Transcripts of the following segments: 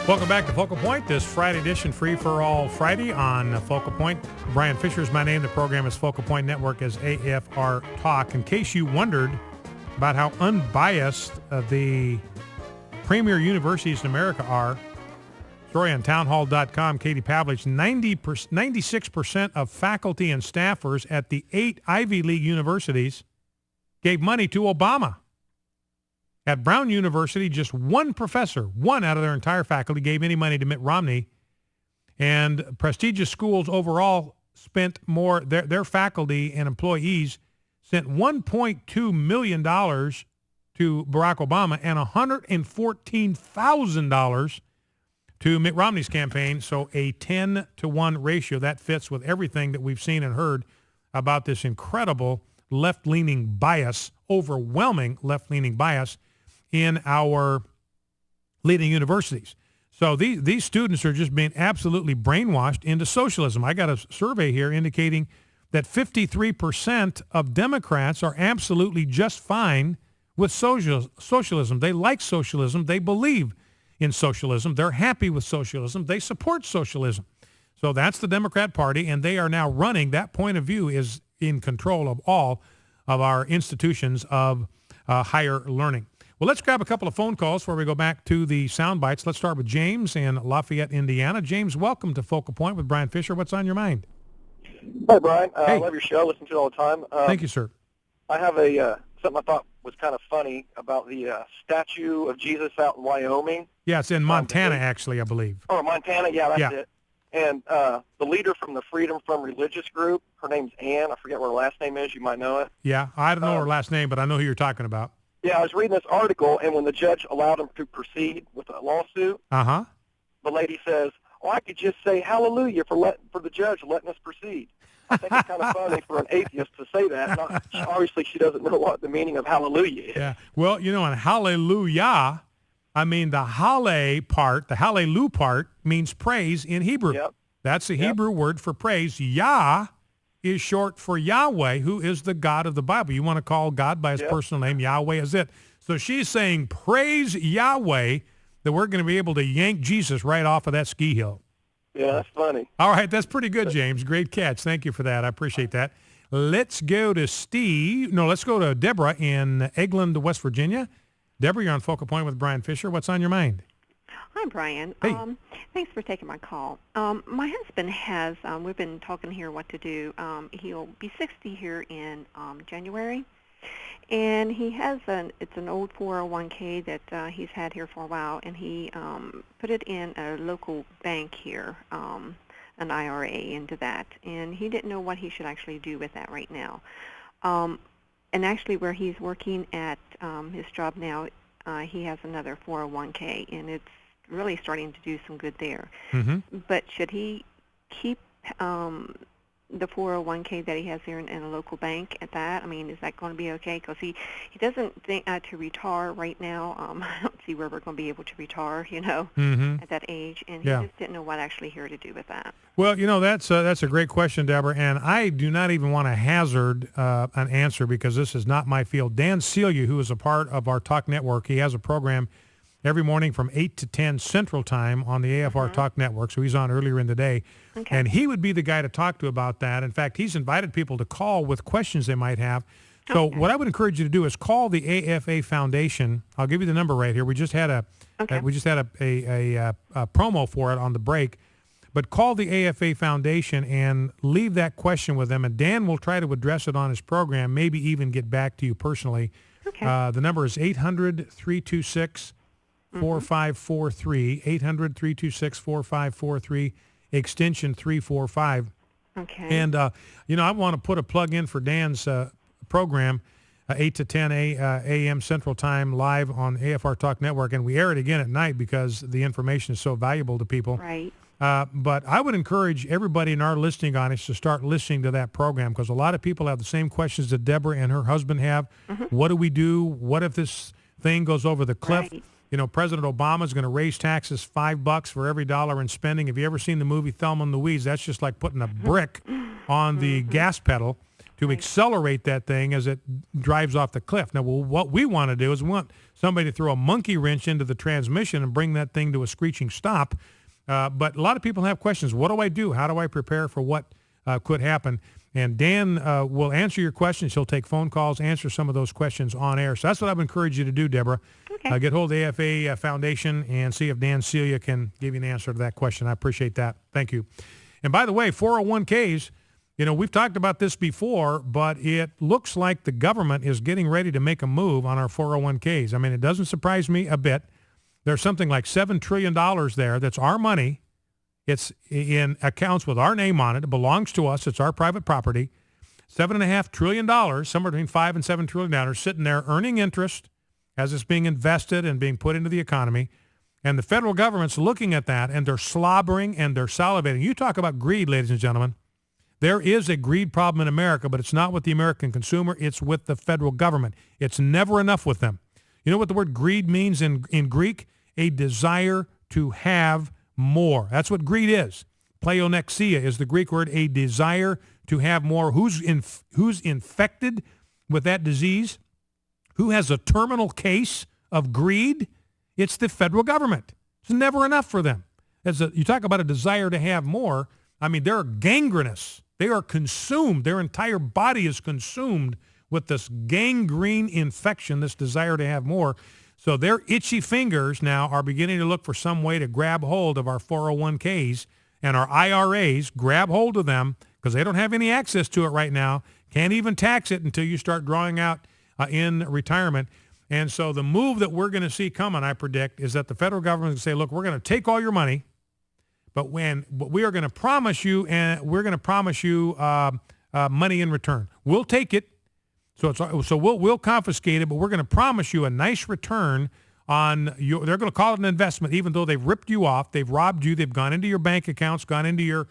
Welcome back to Focal Point, this Friday edition, Free for All Friday on Focal Point. Brian Fisher is my name. The program is Focal Point Network as AFR Talk. In case you wondered about how unbiased the premier universities in America are, story on townhall.com, Katie Pavlich, 96% of faculty and staffers at the 8 Ivy League universities gave money to Obama. At Brown University, just one professor, one out of their entire faculty, gave any money to Mitt Romney. And prestigious schools overall spent more, their faculty and employees sent $1.2 million to Barack Obama and $114,000 to Mitt Romney's campaign. So a 10-to-1 ratio. That fits with everything that we've seen and heard about this incredible left-leaning bias, overwhelming left-leaning bias in our leading universities. So these students are just being absolutely brainwashed into socialism. I got a survey here indicating that 53% of Democrats are absolutely just fine with socialism. They like socialism. They believe in socialism. They're happy with socialism. They support socialism. So that's the Democrat Party, and they are now running. That point of view is in control of all of our institutions of higher learning. Well, let's grab a couple of phone calls before we go back to the sound bites. Let's start with James in Lafayette, Indiana. James, welcome to Focal Point with Brian Fisher. What's on your mind? Hi, Brian. Hey. I love your show. Listen to it all the time. Thank you, sir. I have something I thought was kind of funny about the statue of Jesus out in Wyoming. Yeah, it's in Montana, actually, I believe. Oh, Montana. Yeah, that's Yeah. it. And the leader from the Freedom from Religious group, her name's Ann. I forget what her last name is. You might know it. Yeah, I don't know her last name, but I know who you're talking about. Yeah, I was reading this article, and when the judge allowed him to proceed with a lawsuit, Uh-huh. the lady says, "Oh, I could just say hallelujah for the judge letting us proceed." I think it's kind of funny for an atheist to say that. Obviously, she doesn't know what the meaning of hallelujah is. Yeah. Well, you know, in hallelujah, I mean the hallel part, the hallelu part means praise in Hebrew. Yep. That's the Hebrew word for praise. Yah is short for Yahweh, who is the God of the Bible. You want to call God by his personal name, Yahweh is it. So she's saying, praise Yahweh, that we're going to be able to yank Jesus right off of that ski hill. Yeah, that's funny. All right, that's pretty good, James. Great catch. Thank you for that. I appreciate that. Let's go to let's go to Deborah in Eglin, West Virginia. Deborah, you're on Focal Point with Brian Fisher. What's on your mind? Hi, Brian. Hey. Thanks for taking my call. My husband has, we've been talking here what to do. He'll be 60 here in January, and he has it's an old 401k that he's had here for a while, and he put it in a local bank here, an IRA into that, and he didn't know what he should actually do with that right now. And actually where he's working at his job now, he has another 401k, and it's really starting to do some good there. Mm-hmm. But should he keep the 401k that he has here in a local bank at that? I mean, is that going to be okay? Because he doesn't think to retire right now. I don't see where we're going to be able to retire, at that age. And he just didn't know what actually here to do with that. Well, that's a great question, Deborah, and I do not even want to hazard an answer because this is not my field. Dan Celia, who is a part of our Talk Network, he has a program every morning from 8 to 10 Central Time on the AFR Talk Network, so he's on earlier in the day. Okay. And he would be the guy to talk to about that. In fact, he's invited people to call with questions they might have. So what I would encourage you to do is call the AFA Foundation. I'll give you the number right here. We just had a promo for it on the break. But call the AFA Foundation and leave that question with them, and Dan will try to address it on his program, maybe even get back to you personally. Okay. The number is 800-326 4543, 800-326-4543, extension 345. Okay. And, I want to put a plug in for Dan's program, 8 to 10 a.m. Central Time, live on AFR Talk Network. And we air it again at night because the information is so valuable to people. Right. But I would encourage everybody in our listening audience to start listening to that program because a lot of people have the same questions that Deborah and her husband have. Mm-hmm. What do we do? What if this thing goes over the cliff? Right. President Obama is going to raise taxes $5 for every dollar in spending. Have you ever seen the movie Thelma and Louise? That's just like putting a brick on the gas pedal. to accelerate that thing as it drives off the cliff. Now, what we want to do is we want somebody to throw a monkey wrench into the transmission and bring that thing to a screeching stop. But a lot of people have questions. What do I do? How do I prepare for what could happen? And Dan will answer your questions. He'll take phone calls, answer some of those questions on air. So that's what I would encourage you to do, Deborah. Okay. Get hold of the AFA Foundation and see if Dan Celia can give you an answer to that question. I appreciate that. Thank you. And by the way, 401ks, we've talked about this before, but it looks like the government is getting ready to make a move on our 401ks. I mean, it doesn't surprise me a bit. There's something like $7 trillion there that's our money. It's in accounts with our name on it. It belongs to us. It's our private property. $7.5 trillion, somewhere between $5 and $7 trillion, sitting there earning interest as it's being invested and being put into the economy. And the federal government's looking at that, and they're slobbering and they're salivating. You talk about greed, ladies and gentlemen. There is a greed problem in America, but it's not with the American consumer. It's with the federal government. It's never enough with them. You know what the word greed means in Greek? A desire to have more. That's what greed is. Pleonexia is the Greek word, a desire to have more. Who's infected with that disease? Who has a terminal case of greed? It's the federal government. It's never enough for them. You talk about a desire to have more. I mean, they're gangrenous. They are consumed. Their entire body is consumed with this gangrene infection, this desire to have more. So their itchy fingers now are beginning to look for some way to grab hold of our 401ks and our IRAs, grab hold of them because they don't have any access to it right now. Can't even tax it until you start drawing out in retirement. And so the move that we're going to see coming, I predict, is that the federal government is going to say, look, we're going to take all your money, but we are going to promise you, money in return. We'll take it. So we'll confiscate it, but we're going to promise you a nice return on your. They're going to call it an investment, even though they've ripped you off, they've robbed you, they've gone into your bank accounts, gone into your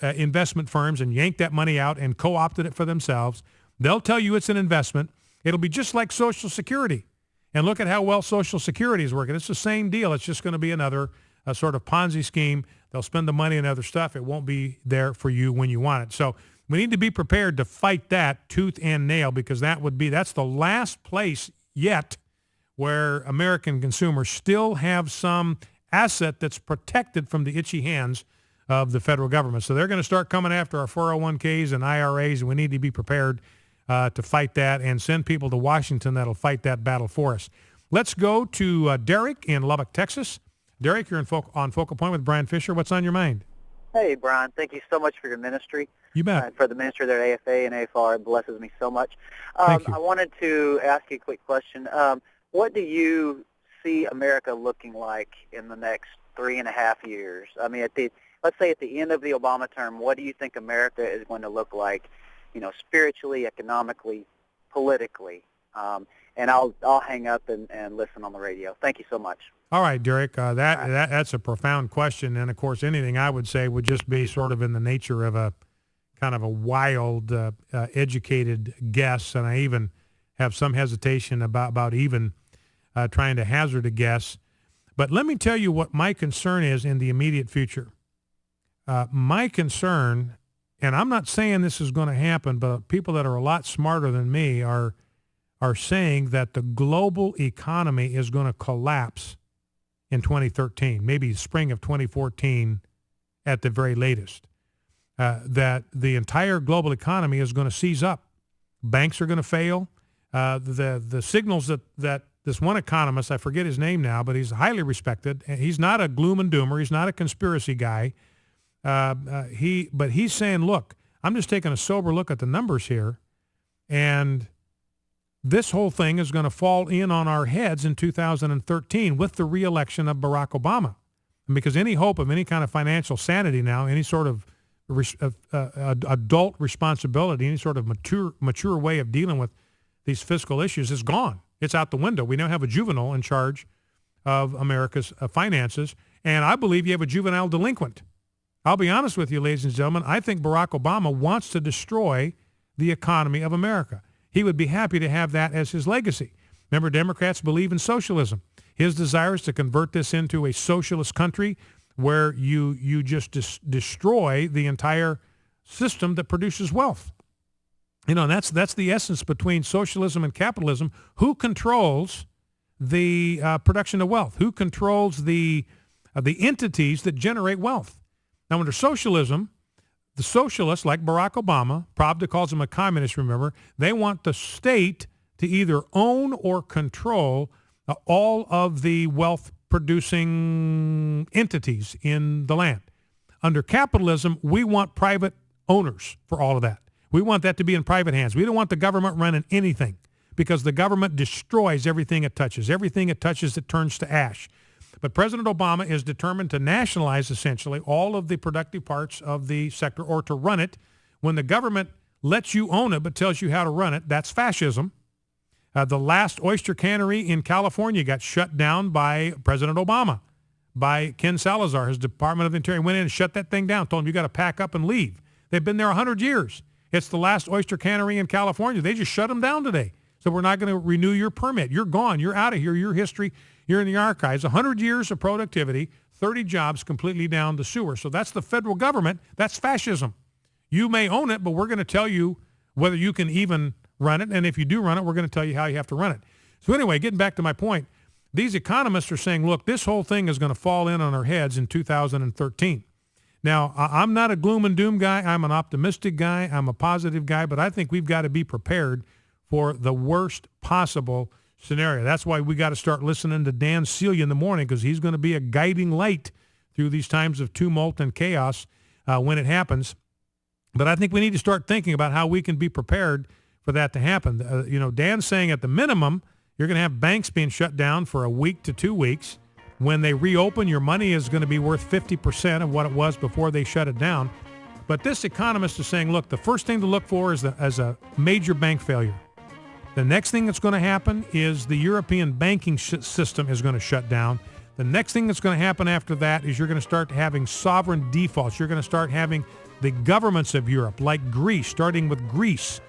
investment firms, and yanked that money out and co-opted it for themselves. They'll tell you it's an investment. It'll be just like Social Security, and look at how well Social Security is working. It's the same deal. It's just going to be another sort of Ponzi scheme. They'll spend the money on other stuff. It won't be there for you when you want it. So we need to be prepared to fight that tooth and nail, because that's the last place yet where American consumers still have some asset that's protected from the itchy hands of the federal government. So they're going to start coming after our 401ks and IRAs, and we need to be prepared to fight that and send people to Washington that'll fight that battle for us. Let's go to Derek in Lubbock, Texas. Derek, you're on Focal Point with Brian Fisher. What's on your mind? Hey, Brian. Thank you so much for your ministry. You bet. For the ministry there at AFA and AFR. It blesses me so much. Thank you. I wanted to ask you a quick question. What do you see America looking like in the next 3.5 years? I mean, let's say at the end of the Obama term, what do you think America is going to look like, spiritually, economically, politically? And I'll hang up and listen on the radio. Thank you so much. All right, Derek, that's a profound question. And, of course, anything I would say would just be sort of in the nature of a kind of a wild, educated guess. And I even have some hesitation about even trying to hazard a guess. But let me tell you what my concern is in the immediate future. My concern, and I'm not saying this is going to happen, but people that are a lot smarter than me are saying that the global economy is going to collapse in 2013, maybe spring of 2014 at the very latest, that the entire global economy is going to seize up. Banks are going to fail. The signals that this one economist, I forget his name now, but he's highly respected. He's not a gloom and doomer. He's not a conspiracy guy. But he's saying, look, I'm just taking a sober look at the numbers here, and this whole thing is going to fall in on our heads in 2013 with the re-election of Barack Obama. And because any hope of any kind of financial sanity now, any sort of adult responsibility, any sort of mature way of dealing with these fiscal issues is gone. It's out the window. We now have a juvenile in charge of America's finances, and I believe you have a juvenile delinquent. I'll be honest with you, ladies and gentlemen, I think Barack Obama wants to destroy the economy of America. He would be happy to have that as his legacy. Remember, Democrats believe in socialism. His desire is to convert this into a socialist country where you just destroy the entire system that produces wealth. And that's the essence between socialism and capitalism. Who controls the production of wealth? Who controls the entities that generate wealth? Now, under socialism, the socialists, like Barack Obama, Pravda calls him a communist, remember, they want the state to either own or control all of the wealth-producing entities in the land. Under capitalism, we want private owners for all of that. We want that to be in private hands. We don't want the government running anything because the government destroys everything it touches. Everything it touches, it turns to ash. But President Obama is determined to nationalize, essentially, all of the productive parts of the sector or to run it. When the government lets you own it but tells you how to run it, that's fascism. The last oyster cannery in California got shut down by President Obama, by Ken Salazar. His Department of Interior went in and shut that thing down, told him you got to pack up and leave. They've been there 100 years. It's the last oyster cannery in California. They just shut them down today. So we're not going to renew your permit. You're gone. You're out of here. Your history, you're in the archives. 100 years of productivity, 30 jobs completely down the sewer. So that's the federal government. That's fascism. You may own it, but we're going to tell you whether you can even run it. And if you do run it, we're going to tell you how you have to run it. So anyway, getting back to my point, these economists are saying, look, this whole thing is going to fall in on our heads in 2013. Now, I'm not a gloom and doom guy. I'm an optimistic guy. I'm a positive guy. But I think we've got to be prepared for the worst possible scenario. That's why we got to start listening to Dan Celia in the morning, because he's going to be a guiding light through these times of tumult and chaos when it happens. But I think we need to start thinking about how we can be prepared for that to happen. Dan's saying at the minimum, you're going to have banks being shut down for a week to 2 weeks. When they reopen, your money is going to be worth 50% of what it was before they shut it down. But this economist is saying, look, the first thing to look for is a major bank failure. The next thing that's going to happen is the European banking system is going to shut down. The next thing that's going to happen after that is you're going to start having sovereign defaults. You're going to start having the governments of Europe, like Greece, starting with Greece.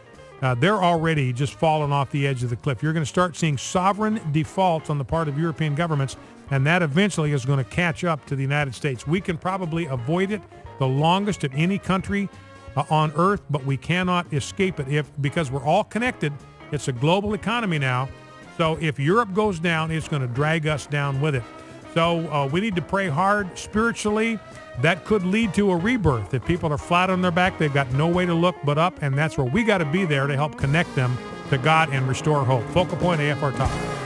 They're already just falling off the edge of the cliff. You're going to start seeing sovereign defaults on the part of European governments, and that eventually is going to catch up to the United States. We can probably avoid it the longest of any country on earth, but we cannot escape it because we're all connected. It's a global economy now. So if Europe goes down, it's going to drag us down with it. So we need to pray hard spiritually. That could lead to a rebirth. If people are flat on their back, they've got no way to look but up, and that's where we got to be there to help connect them to God and restore hope. Focal Point AFR Talk.